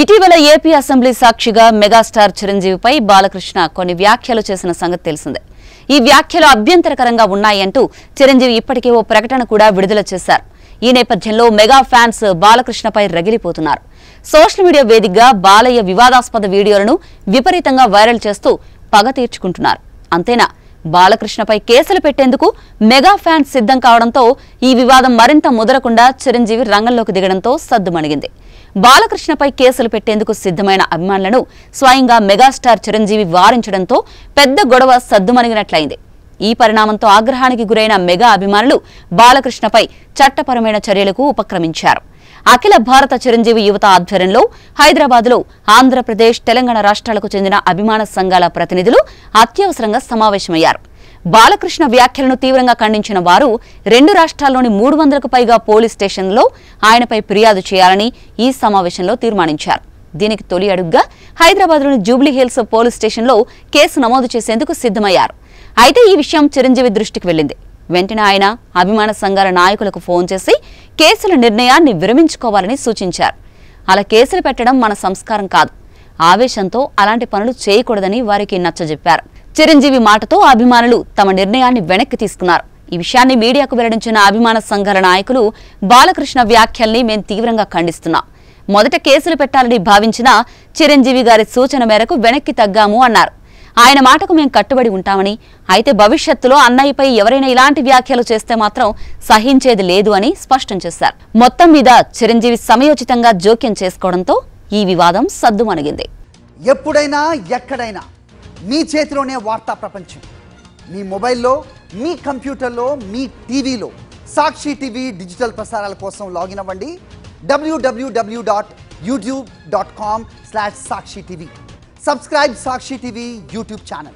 ఇటీవల AP assembly సాక్షిగా megastar చిరంజీవిపై Balakrishna కొన్ని వ్యాఖ్యలు చేసిన సంగతి తెలిసిందే. ఈ వ్యాఖ్యలు అభ్యంతరకరంగా ఉన్నాయంటూ చిరంజీవి ఇప్పటికే ఓ ప్రకటన కూడా విడుదల చేశారు. ఈ నేపథ్యంలో మెగా ఫ్యాన్స్ బాలకృష్ణపై రగిలిపోతున్నారు. సోషల్ మీడియా వేదికగా బాలయ్య వివాదాస్పద వీడియోలను విపరీతంగా వైరల్ చేస్తూ పగ తీర్చుకుంటున్నారు. అంతేనా, బాలకృష్ణపై కేసులు పెట్టేందుకు మెగా ఫ్యాన్స్ సిద్ధం కావడంతో ఈ వివాదం మరింత ముదరకుండా చిరంజీవి రంగంలోకి దిగడంతో సద్దుమణిగింది. బాలకృష్ణపై కేసులు పెట్టేందుకు సిద్ధమైన అభిమానులను స్వయంగా మెగాస్టార్ చిరంజీవి వారించడంతో పెద్ద గొడవ సద్దుమణిగినట్లయింది. ఈ పరిణామంతో ఆగ్రహానికి గురైన మెగా అభిమానులు బాలకృష్ణపై చట్టపరమైన చర్యలకు ఉపక్రమించారు. అఖిల భారత చిరంజీవి యువత ఆధ్వర్యంలో హైదరాబాద్లో ఆంధ్రప్రదేశ్, తెలంగాణ రాష్ట్రాలకు చెందిన అభిమాన సంఘాల ప్రతినిధులు అత్యవసరంగా సమావేశమయ్యారు. బాలకృష్ణ వ్యాఖ్యలను తీవ్రంగా ఖండించిన వారు 2 రాష్ట్రాల్లోని 300కు పైగా పోలీస్ స్టేషన్లలో ఆయనపై ఫిర్యాదు చేయాలని ఈ సమావేశంలో తీర్మానించారు. దీనికి తొలి అడుగుగా హైదరాబాద్లోని జూబ్లీహిల్స్ పోలీస్ స్టేషన్లో కేసు నమోదు చేసేందుకు సిద్ధమయ్యారు. అయితే ఈ విషయం చిరంజీవి దృష్టికి వెళ్లింది. వెంటనే ఆయన అభిమాన సంఘాల నాయకులకు ఫోన్ చేసి కేసుల నిర్ణయాన్ని విరమించుకోవాలని సూచించారు. అలా కేసులు పెట్టడం మన సంస్కారం కాదు, ఆవేశంతో అలాంటి పనులు చేయకూడదని వారికి నచ్చజెప్పారు. చిరంజీవి మాటతో అభిమానులు తమ నిర్ణయాన్ని వెనక్కి తీసుకున్నారు. ఈ విషయాన్ని మీడియాకు వెల్లడించిన అభిమాన సంఘాల నాయకులు బాలకృష్ణ వ్యాఖ్యల్ని మేం తీవ్రంగా ఖండిస్తున్నాం. మొదట కేసులు పెట్టాలని భావించినా చిరంజీవి గారి సూచన మేరకు వెనక్కి తగ్గాము అన్నారు. ఆయన మాటకు మేం కట్టుబడి ఉంటామని, అయితే భవిష్యత్తులో అన్నయ్యపై ఎవరైనా ఇలాంటి వ్యాఖ్యలు చేస్తే మాత్రం సహించేది లేదు అని స్పష్టం చేశారు. మొత్తం మీద చిరంజీవి సమయోచితంగా జోక్యం చేసుకోవడంతో ఈ వివాదం సద్దుమణిగింది. ఎప్పుడైనా ఎక్కడైనా మీ చేతిలోనే వార్తా ప్రపంచం. మీ మొబైల్లో, మీ కంప్యూటర్లో, మీ టీవీలో సాక్షి టీవీ డిజిటల్ ప్రసారాల కోసం లాగిన్ అవ్వండి. www.youtube.com/sakshi tv. Subscribe Sakshi TV YouTube channel.